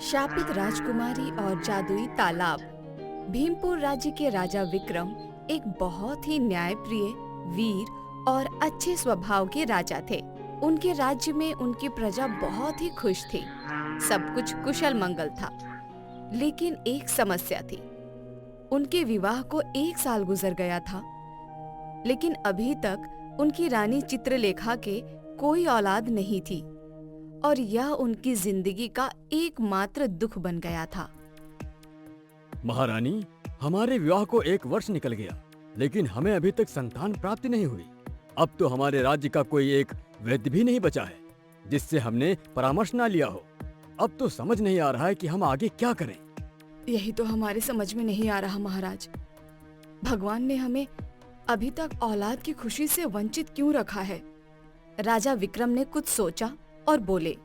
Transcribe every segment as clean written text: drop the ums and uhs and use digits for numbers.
शापित राजकुमारी और जादुई तालाब। भीमपुर राज्य के राजा विक्रम एक बहुत ही न्यायप्रिय, वीर और अच्छे स्वभाव के राजा थे। उनके राज्य में उनकी प्रजा बहुत ही खुश थी। सब कुछ कुशल मंगल था। लेकिन एक समस्या थी। उनके विवाह को 1 साल गुजर गया था, लेकिन अभी तक उनकी रानी चित्रलेखा के कोई औलाद नहीं थी और यह उनकी जिंदगी का एकमात्र दुख बन गया था। महारानी, हमारे विवाह को 1 वर्ष निकल गया, लेकिन हमें अभी तक संतान प्राप्ति नहीं हुई। अब तो हमारे राज्य का कोई एक वैद्य भी नहीं बचा है जिससे हमने परामर्श ना लिया हो। अब तो समझ नहीं आ रहा है कि हम आगे क्या करें। यही तो हमारे समझ में नहीं आ रहा महाराज। भगवान ने हमें अभी तक औलाद की खुशी से वंचित क्यों रखा है? राजा विक्रम ने कुछ सोचा और बोले,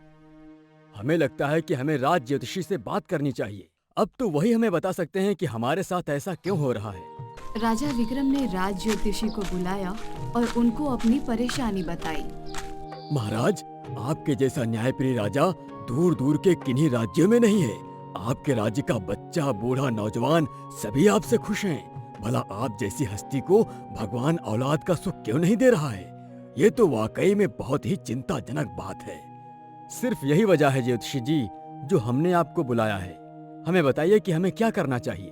हमें लगता है कि हमें राज ज्योतिषी से बात करनी चाहिए। अब तो वही हमें बता सकते हैं कि हमारे साथ ऐसा क्यों हो रहा है। राजा विक्रम ने राज ज्योतिषी को बुलाया और उनको अपनी परेशानी बताई। महाराज, आपके जैसा न्यायप्रिय राजा दूर दूर के किन्हीं राज्यों में नहीं है। आपके राज्य का बच्चा, बूढ़ा, नौजवान सभी आपसे खुश हैं। भला आप जैसी हस्ती को भगवान औलाद का सुख क्यों नहीं दे रहा है? ये तो वाकई में बहुत ही चिंताजनक बात है। सिर्फ यही वजह है ज्योतिषी जी जो हमने आपको बुलाया है। हमें बताइए कि हमें क्या करना चाहिए।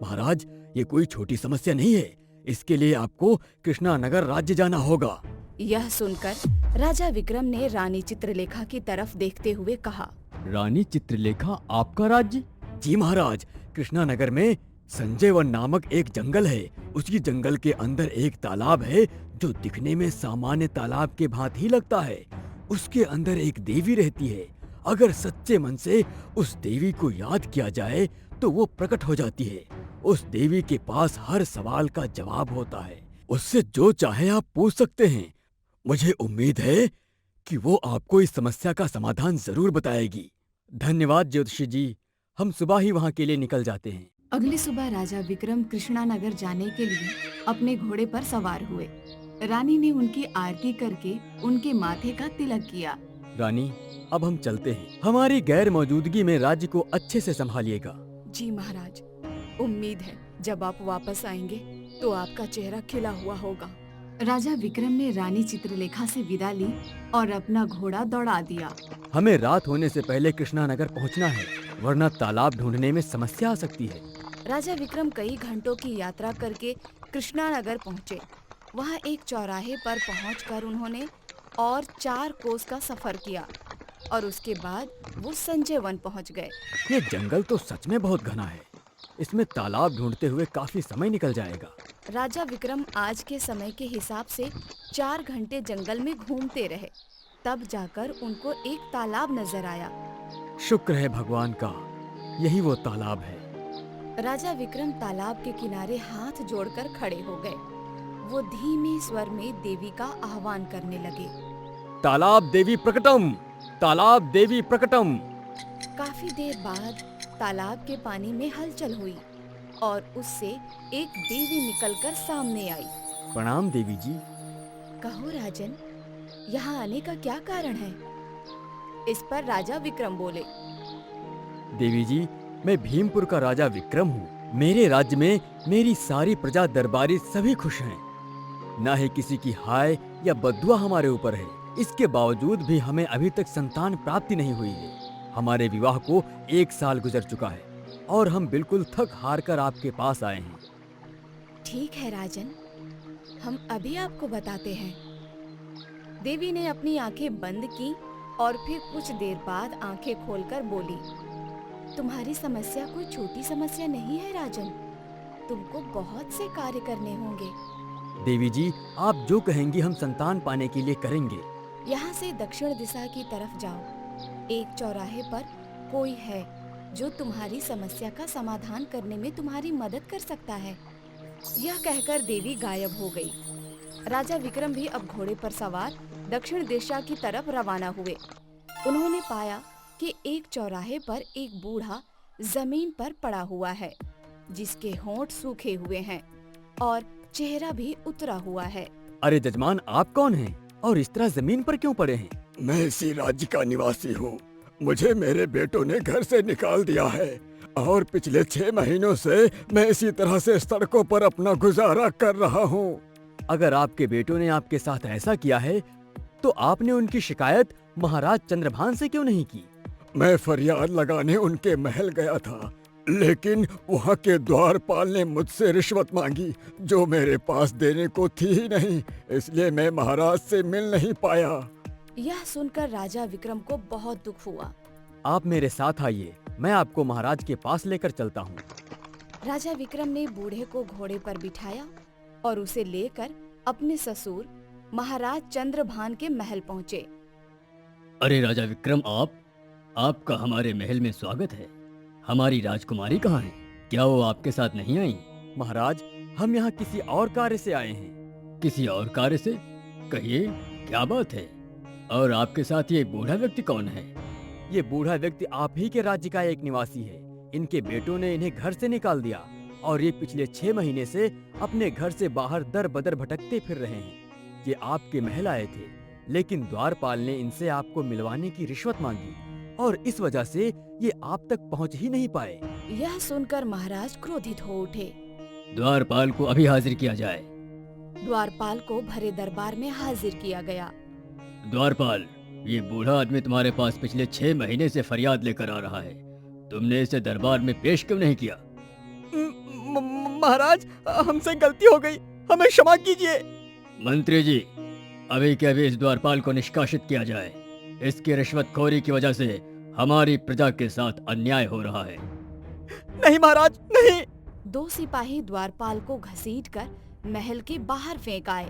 महाराज, ये कोई छोटी समस्या नहीं है। इसके लिए आपको कृष्णानगर राज्य जाना होगा। यह सुनकर राजा विक्रम ने रानी चित्रलेखा की तरफ देखते हुए कहा, रानी चित्रलेखा आपका राज्य? जी महाराज, कृष्णानगर में संजय वन नामक एक जंगल है। उसी जंगल के अंदर एक तालाब है जो दिखने में सामान्य तालाब के भांति ही लगता है। उसके अंदर एक देवी रहती है। अगर सच्चे मन से उस देवी को याद किया जाए तो वो प्रकट हो जाती है। उस देवी के पास हर सवाल का जवाब होता है। उससे जो चाहे आप पूछ सकते हैं। मुझे उम्मीद है कि वो आपको इस समस्या का समाधान जरूर बताएगी। धन्यवाद ज्योतिषी जी, हम सुबह ही वहाँ के लिए निकल जाते हैं। अगली सुबह राजा विक्रम कृष्णानगर जाने के लिए अपने घोड़े पर सवार हुए। रानी ने उनकी आरती करके उनके माथे का तिलक किया। रानी, अब हम चलते हैं। हमारी गैर मौजूदगी में राज्य को अच्छे से संभालिएगा। जी महाराज, उम्मीद है जब आप वापस आएंगे तो आपका चेहरा खिला हुआ होगा। राजा विक्रम ने रानी चित्रलेखा से विदा ली और अपना घोड़ा दौड़ा दिया। हमें रात होने से पहले कृष्णानगर पहुंचना है, वरना तालाब ढूंढने में समस्या आ सकती है। राजा विक्रम कई घंटों की यात्रा करके कृष्णानगर पहुँचे। वहाँ एक चौराहे पर पहुंचकर उन्होंने और 4 कोस का सफर किया और उसके बाद वो संजय वन पहुँच गए। ये जंगल तो सच में बहुत घना है। इसमें तालाब ढूंढते हुए काफी समय निकल जाएगा। राजा विक्रम आज के समय के हिसाब से 4 घंटे जंगल में घूमते रहे। तब जाकर उनको एक तालाब नजर आया। शुक्र है भगवान का, यही वो तालाब है। राजा विक्रम तालाब के किनारे हाथ जोड़कर खड़े हो गए। वो धीमे स्वर में देवी का आह्वान करने लगे। तालाब देवी प्रकटम, तालाब देवी प्रकटम। काफी देर बाद तालाब के पानी में हलचल हुई और उससे एक देवी निकलकर सामने आई। प्रणाम देवी जी। कहो राजन, यहाँ आने का क्या कारण है? इस पर राजा विक्रम बोले, देवी जी, मैं भीमपुर का राजा विक्रम हूँ। मेरे राज्य में मेरी सारी प्रजा दरबारी सभी खुश हैं। न ही किसी की हाय या बद्दुआ हमारे ऊपर है। इसके बावजूद भी हमें अभी तक संतान प्राप्ति नहीं हुई है। हमारे विवाह को 1 साल गुजर चुका है और हम बिल्कुल थक हार कर आपके पास आए हैं। ठीक है राजन, हम अभी आपको बताते हैं। देवी ने अपनी आंखें बंद की और फिर कुछ देर बाद आंखें खोलकर बोली, तुम्हारी समस्या कोई छोटी समस्या नहीं है राजन। तुमको बहुत से कार्य करने होंगे। देवी जी, आप जो कहेंगी हम संतान पाने के लिए करेंगे। यहाँ से दक्षिण दिशा की तरफ जाओ। एक चौराहे पर कोई है जो तुम्हारी समस्या का समाधान करने में तुम्हारी मदद कर सकता है। यह कहकर देवी गायब हो गई। राजा विक्रम भी अब घोड़े पर सवार दक्षिण दिशा की तरफ रवाना हुए। उन्होंने पाया कि एक चौराहे पर एक बूढ़ा जमीन पर पड़ा हुआ है, जिसके होंठ सूखे हुए हैं और चेहरा भी उतरा हुआ है। अरे जजमान, आप कौन हैं? और इस तरह जमीन पर क्यों पड़े हैं? मैं इसी राज्य का निवासी हूँ। मुझे मेरे बेटों ने घर से निकाल दिया है और पिछले 6 महीनों से मैं इसी तरह से सड़कों पर अपना गुजारा कर रहा हूँ। अगर आपके बेटों ने आपके साथ ऐसा किया है तो आपने उनकी शिकायत महाराज चंद्रभान से क्यों नहीं की? मैं फरियाद लगाने उनके महल गया था, लेकिन वहाँ के द्वारपाल ने मुझसे रिश्वत मांगी जो मेरे पास देने को थी ही नहीं, इसलिए मैं महाराज से मिल नहीं पाया। यह सुनकर राजा विक्रम को बहुत दुख हुआ। आप मेरे साथ आइए, मैं आपको महाराज के पास लेकर चलता हूँ। राजा विक्रम ने बूढ़े को घोड़े पर बिठाया और उसे लेकर अपने ससुर महाराज चंद्रभान के महल पहुँचे। अरे राजा विक्रम, आपका हमारे महल में स्वागत है। हमारी राजकुमारी कहाँ है? क्या वो आपके साथ नहीं आई? महाराज, हम यहाँ किसी और कार्य से आए हैं। किसी और कार्य से? कहिए, क्या बात है? और आपके साथ ये बूढ़ा व्यक्ति कौन है? ये बूढ़ा व्यक्ति आप ही के राज्य का एक निवासी है। इनके बेटों ने इन्हें घर से निकाल दिया और ये पिछले 6 महीने से अपने घर से बाहर दर बदर भटकते फिर रहे हैं। ये आपके महल आए थे, लेकिन द्वारपाल ने इनसे आपको मिलवाने की रिश्वत मांगी और इस वजह से ये आप तक पहुंच ही नहीं पाए। यह सुनकर महाराज क्रोधित हो उठे। द्वारपाल को अभी हाजिर किया जाए। द्वारपाल को भरे दरबार में हाजिर किया गया। द्वारपाल, ये बूढ़ा आदमी तुम्हारे पास पिछले 6 महीने से फरियाद लेकर आ रहा है। तुमने इसे दरबार में पेश क्यों नहीं किया? महाराज, हमसे गलती हो गई, हमें क्षमा कीजिए। मंत्री जी, अभी के अभी इस द्वारपाल को निष्कासित किया जाए। इसकी रिश्वतखोरी की वजह से हमारी प्रजा के साथ अन्याय हो रहा है। नहीं महाराज, नहीं। 2 सिपाही द्वारपाल को घसीटकर महल के बाहर फेंक आए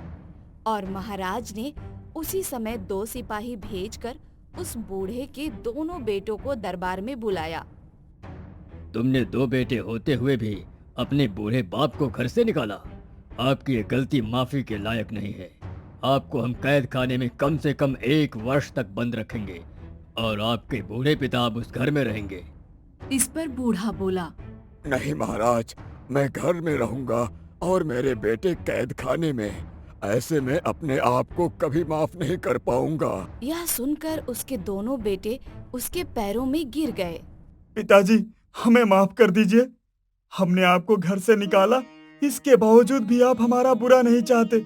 और महाराज ने उसी समय 2 सिपाही भेजकर उस बूढ़े के दोनों बेटों को दरबार में बुलाया। तुमने 2 बेटे होते हुए भी अपने बूढ़े बाप को घर से निकाला। आपकी ये गलती माफी के लायक नहीं है। आपको हम कैद खाने में कम से कम 1 वर्ष तक बंद रखेंगे और आपके बूढ़े पिता अब उस घर में रहेंगे। इस पर बूढ़ा बोला, नहीं महाराज, मैं घर में रहूंगा और मेरे बेटे कैद खाने में। ऐसे में अपने आप को कभी माफ नहीं कर पाऊंगा। यह सुनकर उसके दोनों बेटे उसके पैरों में गिर गए। पिताजी, हमें माफ कर दीजिए। हमने आपको घर से निकाला, इसके बावजूद भी आप हमारा बुरा नहीं चाहते।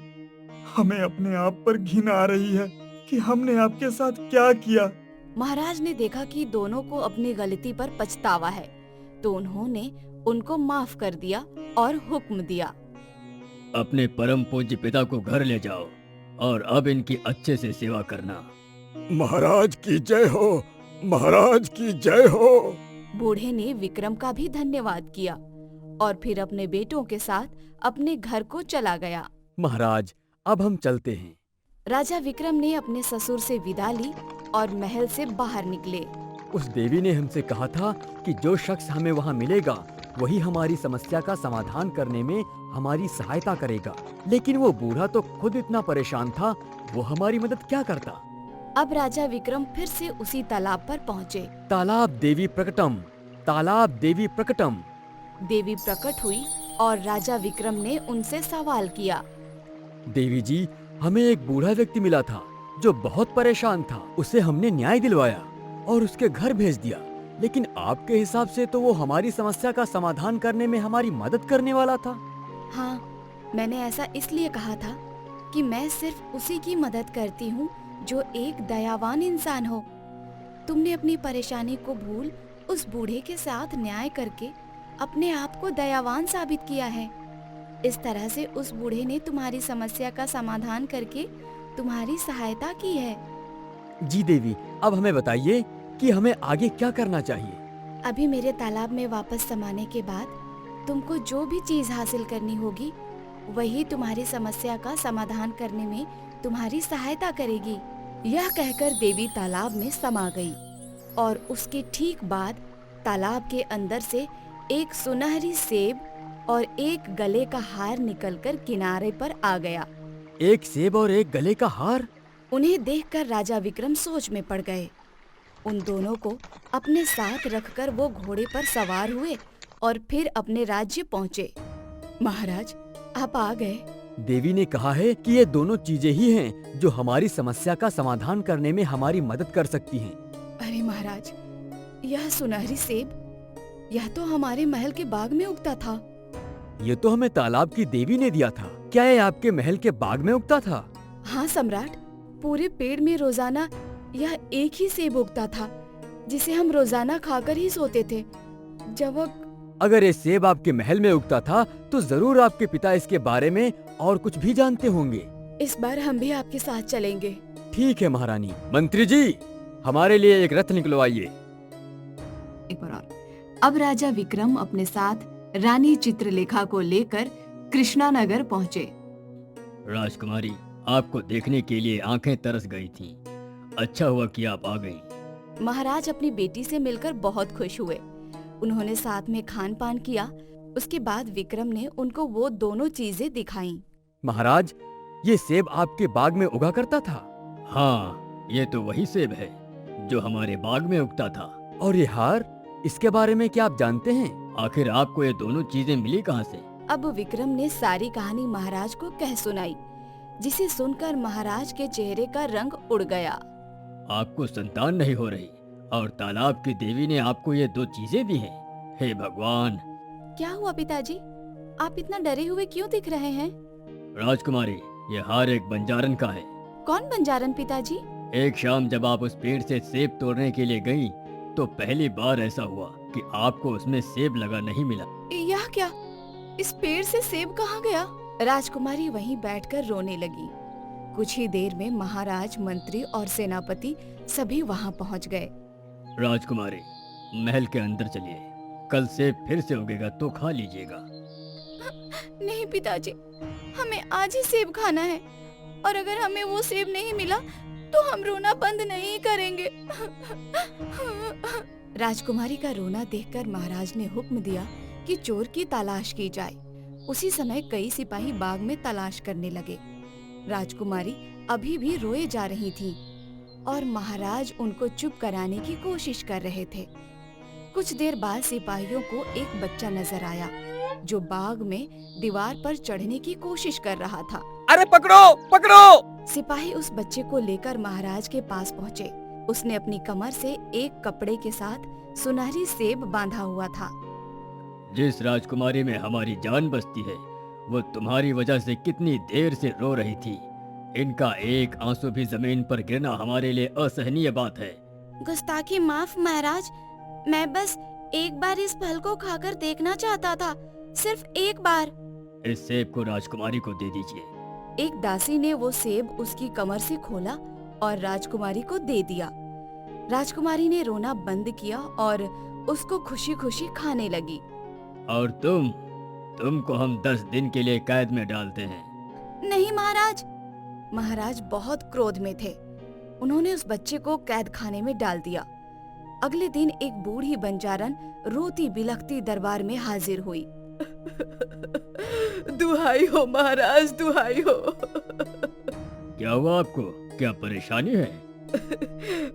हमें अपने आप पर घिन आ रही है कि हमने आपके साथ क्या किया। महाराज ने देखा कि दोनों को अपनी गलती पर पछतावा है, तो उन्होंने उनको माफ कर दिया और हुक्म दिया, अपने परम पूज्य पिता को घर ले जाओ और अब इनकी अच्छे से सेवा करना। महाराज की जय हो, महाराज की जय हो। बूढ़े ने विक्रम का भी धन्यवाद किया और फिर अपने बेटों के साथ अपने घर को चला गया। महाराज, अब हम चलते हैं। राजा विक्रम ने अपने ससुर से विदा ली और महल से बाहर निकले। उस देवी ने हमसे कहा था कि जो शख्स हमें वहाँ मिलेगा वही हमारी समस्या का समाधान करने में हमारी सहायता करेगा, लेकिन वो बूढ़ा तो खुद इतना परेशान था, वो हमारी मदद क्या करता। अब राजा विक्रम फिर से उसी तालाब पर पहुँचे। तालाब देवी प्रकटम, तालाब देवी प्रकटम। देवी प्रकट हुई और राजा विक्रम ने उनसे सवाल किया, देवी जी, हमें एक बूढ़ा व्यक्ति मिला था जो बहुत परेशान था। उसे हमने न्याय दिलवाया और उसके घर भेज दिया, लेकिन आपके हिसाब से तो वो हमारी समस्या का समाधान करने में हमारी मदद करने वाला था। हाँ, मैंने ऐसा इसलिए कहा था कि मैं सिर्फ उसी की मदद करती हूँ जो एक दयावान इंसान हो। तुमने अपनी परेशानी को भूल उस बूढ़े के साथ न्याय करके अपने आप को दयावान साबित किया है। इस तरह से उस बूढ़े ने तुम्हारी समस्या का समाधान करके तुम्हारी सहायता की है। जी देवी, अब हमें बताइए कि हमें आगे क्या करना चाहिए। अभी मेरे तालाब में वापस समाने के बाद तुमको जो भी चीज हासिल करनी होगी वही तुम्हारी समस्या का समाधान करने में तुम्हारी सहायता करेगी। यह कहकर देवी तालाब में समा गई और उसके ठीक बाद तालाब के अंदर से एक सुनहरी सेब और एक गले का हार निकलकर किनारे पर आ गया। एक सेब और एक गले का हार? उन्हें देखकर राजा विक्रम सोच में पड़ गए। उन दोनों को अपने साथ रखकर वो घोड़े पर सवार हुए और फिर अपने राज्य पहुँचे। महाराज, आप आ गए। देवी ने कहा है कि ये दोनों चीजें ही हैं जो हमारी समस्या का समाधान करने में हमारी मदद कर सकती हैं। अरे महाराज, यह सुनहरी सेब, यह तो हमारे महल के बाग में उगता था। ये तो हमें तालाब की देवी ने दिया था। क्या ये आपके महल के बाग में उगता था? हाँ सम्राट, पूरे पेड़ में रोजाना यह एक ही सेब उगता था जिसे हम रोजाना खाकर ही सोते थे। जब अगर ये सेब आपके महल में उगता था तो जरूर आपके पिता इसके बारे में और कुछ भी जानते होंगे। इस बार हम भी आपके साथ चलेंगे। ठीक है महारानी। मंत्री जी, हमारे लिए एक रथ निकलवाइए। एक बार और। अब राजा विक्रम अपने साथ रानी चित्रलेखा को लेकर कृष्णानगर पहुँचे। राजकुमारी, आपको देखने के लिए आंखें तरस गई थीं। अच्छा हुआ कि आप आ गईं। महाराज अपनी बेटी से मिलकर बहुत खुश हुए। उन्होंने साथ में खान पान किया। उसके बाद विक्रम ने उनको वो दोनों चीजें दिखाईं। महाराज, ये सेब आपके बाग में उगा करता था? हाँ, ये तो वही सेब है जो हमारे बाग में उगता था। और ये हार, इसके बारे में क्या आप जानते हैं? आखिर आपको ये दोनों चीजें मिली कहाँ से? अब विक्रम ने सारी कहानी महाराज को कह सुनाई, जिसे सुनकर महाराज के चेहरे का रंग उड़ गया। आपको संतान नहीं हो रही और तालाब की देवी ने आपको ये दो चीजें दी हैं। हे भगवान! क्या हुआ पिताजी? आप इतना डरे हुए क्यों दिख रहे हैं? राजकुमारी, ये हार एक बंजारन का है। कौन बंजारन पिताजी? एक शाम जब आप उस पेड़ से सेब तोड़ने के लिए गईं, तो पहली बार ऐसा हुआ कि आपको उसमें सेब लगा नहीं मिला। यह क्या? इस पेड़ से सेब कहाँ गया? राजकुमारी वहीं बैठकर रोने लगी। कुछ ही देर में महाराज, मंत्री और सेनापति सभी वहाँ पहुँच गए। राजकुमारी, महल के अंदर चलिए। कल सेब फिर से उगेगा तो खा लीजिएगा। नहीं पिताजी, हमें आज ही सेब खाना है, और अगर हमें वो सेब नहीं मिला तो हम रोना बंद नहीं करेंगे। राजकुमारी का रोना देखकर महाराज ने हुक्म दिया कि चोर की तलाश की जाए। उसी समय कई सिपाही बाग में तलाश करने लगे। राजकुमारी अभी भी रोए जा रही थी और महाराज उनको चुप कराने की कोशिश कर रहे थे। कुछ देर बाद सिपाहियों को एक बच्चा नजर आया जो बाग में दीवार पर चढ़ने की कोशिश कर रहा था। अरे पकड़ो, पकड़ो! सिपाही उस बच्चे को लेकर महाराज के पास पहुँचे। उसने अपनी कमर से एक कपड़े के साथ सुनहरी सेब बांधा हुआ था। जिस राजकुमारी में हमारी जान बसती है, वो तुम्हारी वजह से कितनी देर से रो रही थी। इनका एक आंसू भी जमीन पर गिरना हमारे लिए असहनीय बात है। गुस्ताखी माफ महाराज, मैं बस एक बार इस फल को खाकर देखना चाहता था, सिर्फ एक बार। इस सेब को राजकुमारी को दे दीजिए। एक दासी ने वो सेब उसकी कमर से खोला और राजकुमारी को दे दिया। राजकुमारी ने रोना बंद किया और उसको खुशी खुशी खाने लगी। और तुमको हम 10 दिन के लिए कैद में डालते हैं। नहीं महाराज। महाराज बहुत क्रोध में थे। उन्होंने उस बच्चे को कैद खाने में डाल दिया। अगले दिन एक बूढ़ी बंजारन रोती बिलखती दरबार में हाजिर हुई। दुहाई हो महाराज, दुहाई हो। क्या हुआ आपको? क्या परेशानी है?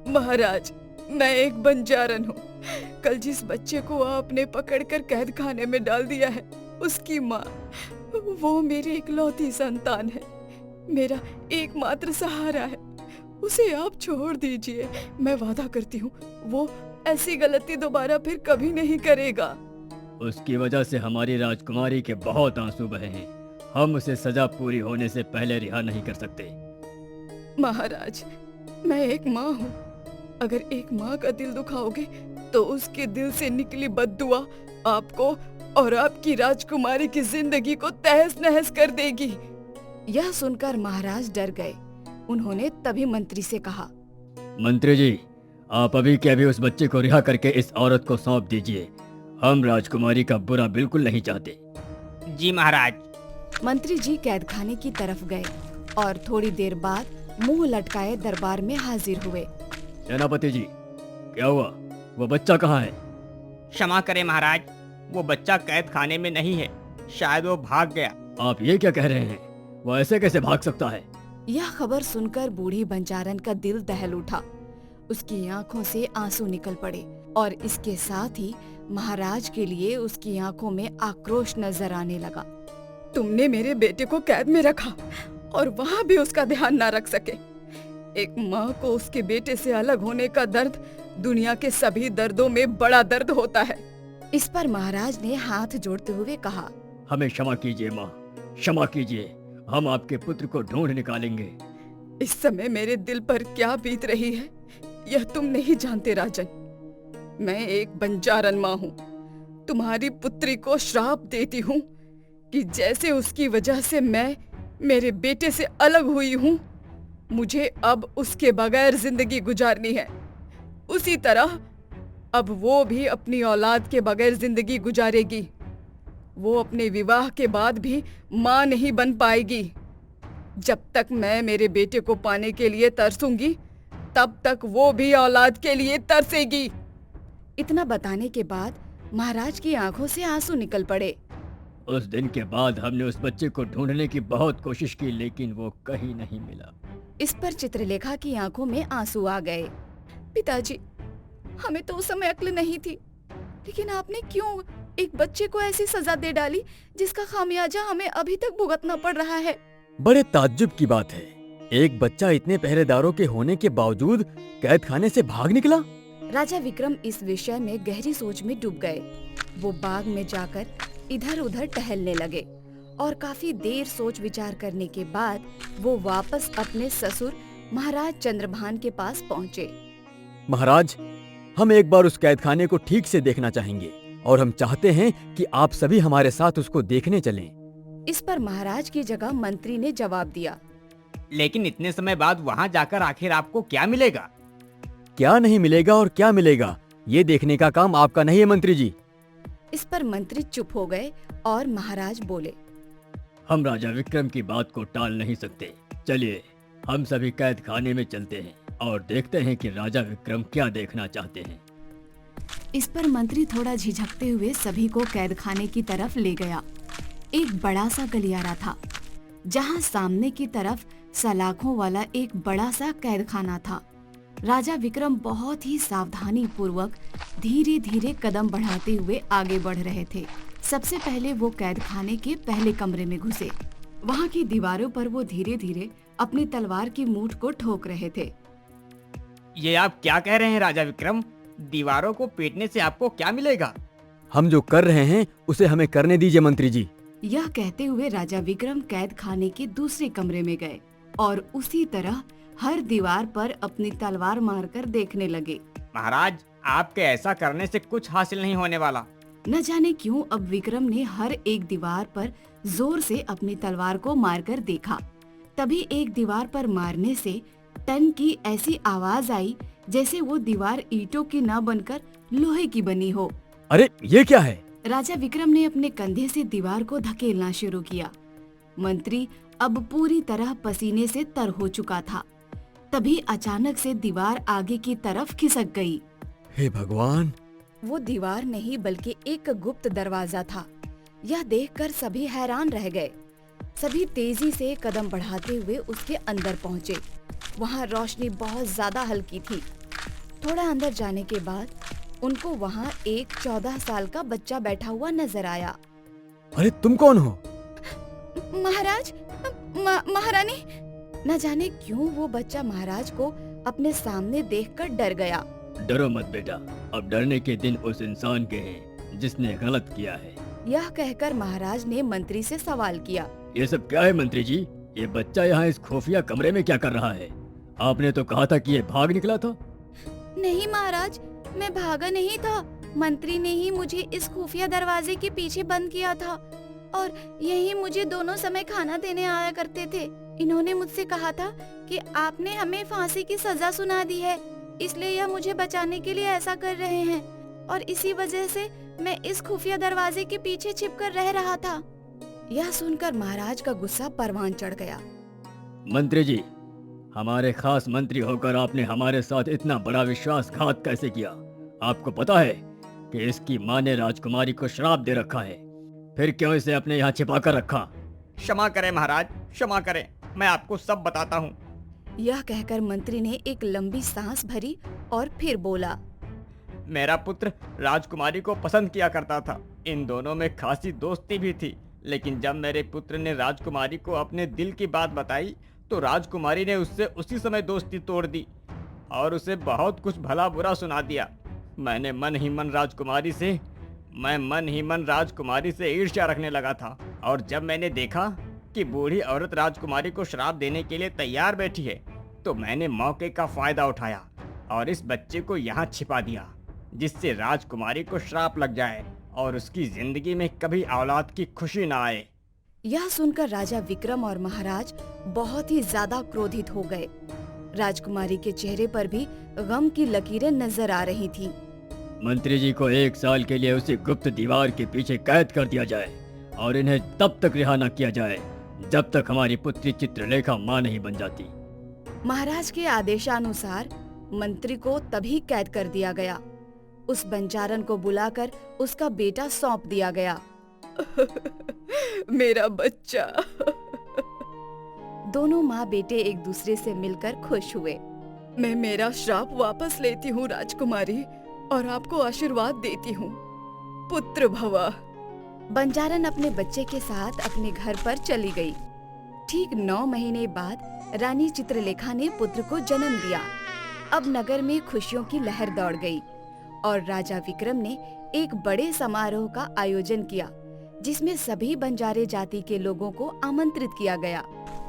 महाराज, मैं एक बंजारन हूँ। कल जिस बच्चे को आपने पकड़कर कैद खाने में डाल दिया है, उसकी माँ, वो मेरी इकलौती संतान है, मेरा एकमात्र सहारा है। उसे आप छोड़ दीजिए। मैं वादा करती हूँ वो ऐसी गलती दोबारा फिर कभी नहीं करेगा। उसकी वजह से हमारी राजकुमारी के बहुत आंसू बहे हैं। हम उसे सजा पूरी होने से पहले रिहा नहीं कर सकते। महाराज, मैं एक माँ हूँ। अगर एक माँ का दिल दुखाओगे तो उसके दिल से निकली बद्दुआ आपको और आपकी राजकुमारी की जिंदगी को तहस नहस कर देगी। यह सुनकर महाराज डर गए। उन्होंने तभी मंत्री से कहा, मंत्री जी, आप अभी के अभी उस बच्चे को रिहा करके इस औरत को सौंप दीजिए। हम राजकुमारी का बुरा बिल्कुल नहीं चाहते। जी महाराज। मंत्री जी कैद खाने की तरफ गए और थोड़ी देर बाद मुंह लटकाए दरबार में हाजिर हुए। सेनापति जी, क्या हुआ? वो बच्चा कहाँ है? क्षमा करें महाराज, वो बच्चा कैद खाने में नहीं है, शायद वो भाग गया। आप ये क्या कह रहे हैं? वो ऐसे कैसे भाग सकता है? यह खबर सुनकर बूढ़ी बंजारन का दिल दहल उठा। उसकी आंखों से आंसू निकल पड़े और इसके साथ ही महाराज के लिए उसकी आंखों में आक्रोश नजर आने लगा। तुमने मेरे बेटे को कैद में रखा और वहाँ भी उसका ध्यान ना रख सके। एक माँ को उसके बेटे से अलग होने का दर्द दुनिया के सभी दर्दों में बड़ा दर्द होता है। इस पर महाराज ने हाथ जोड़ते हुए कहा, हमें क्षमा कीजिए माँ, क्षमा कीजिए। हम आपके पुत्र को ढूंढ निकालेंगे। इस समय मेरे दिल पर क्या बीत रही है यह तुम नहीं जानते राजन। मैं एक बंजारन माँ हूँ। तुम्हारी पुत्री को श्राप देती हूँ कि जैसे उसकी वजह से मैं मेरे बेटे से अलग हुई हूँ, मुझे अब उसके बगैर जिंदगी गुजारनी है। उसी तरह अब वो भी अपनी औलाद के बगैर जिंदगी गुजारेगी। वो अपने विवाह के बाद भी माँ नहीं बन पाएगी। जब तक मैं मेरे बेटे को पाने के लिए तरसूंगी, तब तक वो भी औलाद के लिए तरसेगी। इतना बताने के बाद महाराज की आंखों से आंसू निकल पड़े। उस दिन के बाद हमने उस बच्चे को ढूंढने की बहुत कोशिश की, लेकिन वो कहीं नहीं मिला। इस पर चित्रलेखा की आंखों में आंसू आ गए। पिताजी, हमें तो उस समय अक्ल नहीं थी, लेकिन आपने क्यों एक बच्चे को ऐसी सजा दे डाली जिसका खामियाजा हमें अभी तक भुगतना पड़ रहा है। बड़े ताज्जुब की बात है, एक बच्चा इतने पहरेदारों के होने के बावजूद कैद खाने से भाग निकला। राजा विक्रम इस विषय में गहरी सोच में डूब गए। वो बाग में जाकर इधर उधर टहलने लगे और काफी देर सोच विचार करने के बाद वो वापस अपने ससुर महाराज चंद्रभान के पास पहुँचे। महाराज, हम एक बार उस कैद खाने को ठीक से देखना चाहेंगे और हम चाहते हैं कि आप सभी हमारे साथ उसको देखने चलें। इस पर महाराज की जगह मंत्री ने जवाब दिया, लेकिन इतने समय बाद वहाँ जाकर आखिर आपको क्या मिलेगा? क्या नहीं मिलेगा और क्या मिलेगा, ये देखने का काम आपका नहीं है मंत्री जी। इस पर मंत्री चुप हो गए और महाराज बोले, हम राजा विक्रम की बात को टाल नहीं सकते। चलिए हम सभी कैद खाने में चलते हैं और देखते हैं कि राजा विक्रम क्या देखना चाहते हैं। इस पर मंत्री थोड़ा झिझकते हुए सभी को कैद खाने की तरफ ले गया। एक बड़ा सा गलियारा था जहां सामने की तरफ सलाखों वाला एक बड़ा सा कैद खाना था। राजा विक्रम बहुत ही सावधानी पूर्वक धीरे धीरे कदम बढ़ाते हुए आगे बढ़ रहे थे। सबसे पहले वो कैद खाने के पहले कमरे में घुसे। वहां की दीवारों पर वो धीरे धीरे अपनी तलवार की मूठ को ठोक रहे थे। ये आप क्या कह रहे हैं राजा विक्रम? दीवारों को पीटने से आपको क्या मिलेगा? हम जो कर रहे हैं उसे हमें करने दीजिए मंत्री जी। यह कहते हुए राजा विक्रम कैद खाने के दूसरे कमरे में गए और उसी तरह हर दीवार पर अपनी तलवार मारकर देखने लगे। महाराज, आपके ऐसा करने से कुछ हासिल नहीं होने वाला। न जाने क्यों अब विक्रम ने हर एक दीवार पर जोर से अपनी तलवार को मारकर देखा। तभी एक दीवार पर मारने से टन की ऐसी आवाज आई जैसे वो दीवार ईंटों की न बनकर लोहे की बनी हो। अरे ये क्या है? राजा विक्रम ने अपने कंधे से दीवार को धकेलना शुरू किया। मंत्री अब पूरी तरह पसीने से तर हो चुका था। तभी अचानक से दीवार आगे की तरफ खिसक गई। हे भगवान! वो दीवार नहीं बल्कि एक गुप्त दरवाजा था। यह देखकर सभी हैरान रह गए। सभी तेजी से कदम बढ़ाते हुए उसके अंदर पहुँचे। वहाँ रोशनी बहुत ज्यादा हल्की थी। थोड़ा अंदर जाने के बाद उनको वहाँ एक 14 साल का बच्चा बैठा हुआ नजर आया। अरे तुम कौन हो? महाराज, महारानी। न जाने क्यों वो बच्चा महाराज को अपने सामने देखकर डर गया। डरो मत बेटा, अब डरने के दिन उस इंसान के हैं जिसने गलत किया है। यह कहकर महाराज ने मंत्री से सवाल किया, ये सब क्या है मंत्री जी? ये बच्चा यहाँ इस खुफिया कमरे में क्या कर रहा है? आपने तो कहा था कि ये भाग निकला था। नहीं महाराज, मैं भागा नहीं था। मंत्री ने ही मुझे इस खुफिया दरवाजे के पीछे बंद किया था और यही मुझे दोनों समय खाना देने आया करते थे। इन्होंने मुझसे कहा था कि आपने हमें फांसी की सजा सुना दी है, इसलिए यह मुझे बचाने के लिए ऐसा कर रहे हैं और इसी वजह से मैं इस खुफिया दरवाजे के पीछे छिपकर रह रहा था। यह सुनकर महाराज का गुस्सा परवान चढ़ गया। मंत्री जी, हमारे खास मंत्री होकर आपने हमारे साथ इतना बड़ा विश्वासघात कैसे किया? आपको पता है कि इसकी माँ ने राजकुमारी को श्राप दे रखा है, फिर क्यों इसे अपने यहाँ छिपा कर रखा? क्षमा करें महाराज, क्षमा करें, मैं आपको सब बताता हूँ। यह कहकर मंत्री ने एक लंबी सांस भरी और फिर बोला, मेरा पुत्र राजकुमारी को पसंद किया करता था। इन दोनों में खासी दोस्ती भी थी, लेकिन जब मेरे पुत्र ने राजकुमारी को अपने दिल की बात बताई तो राजकुमारी ने उससे उसी समय दोस्ती तोड़ दी और उसे बहुत कुछ भला बुरा सुना दिया। मैं मन ही मन राजकुमारी से ईर्ष्या रखने लगा था, और जब मैंने देखा कि बूढ़ी औरत राजकुमारी को श्राप देने के लिए तैयार बैठी है तो मैंने मौके का फायदा उठाया और इस बच्चे को यहाँ छिपा दिया, जिससे राजकुमारी को श्राप लग जाए और उसकी जिंदगी में कभी औलाद की खुशी ना आए। यह सुनकर राजा विक्रम और महाराज बहुत ही ज्यादा क्रोधित हो गए। राजकुमारी के चेहरे पर भी गम की लकीरें नजर आ रही थीं। मंत्री जी को 1 साल के लिए उसी गुप्त दीवार के पीछे कैद कर दिया जाए और इन्हें तब तक रिहा न किया जाए जब तक हमारी पुत्री चित्रलेखा मां नहीं बन जाती। महाराज के आदेशानुसार मंत्री को तभी कैद कर दिया गया। उस बंजारन को बुलाकर उसका बेटा सौंप दिया गया। मेरा बच्चा। दोनों माँ बेटे एक दूसरे से मिलकर खुश हुए। मैं मेरा श्राप वापस लेती हूँ राजकुमारी, और आपको आशीर्वाद देती हूँ, पुत्र भवा। बंजारन अपने बच्चे के साथ अपने घर पर चली गई। ठीक 9 महीने बाद रानी चित्रलेखा ने पुत्र को जन्म दिया। अब नगर में खुशियों की लहर दौड़ गई और राजा विक्रम ने एक बड़े समारोह का आयोजन किया, जिसमें सभी बंजारे जाति के लोगों को आमंत्रित किया गया।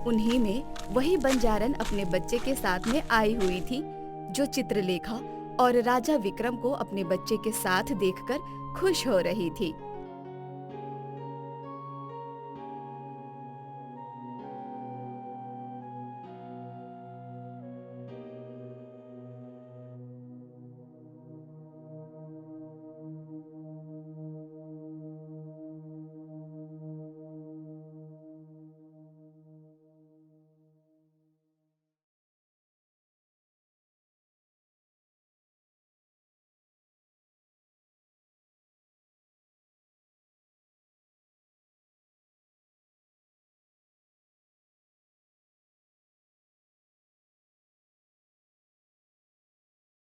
उन्हीं में वही बंजारन अपने बच्चे के साथ में आई हुई थी, जो चित्रलेखा और राजा विक्रम को अपने बच्चे के साथ देखकर खुश हो रही थी।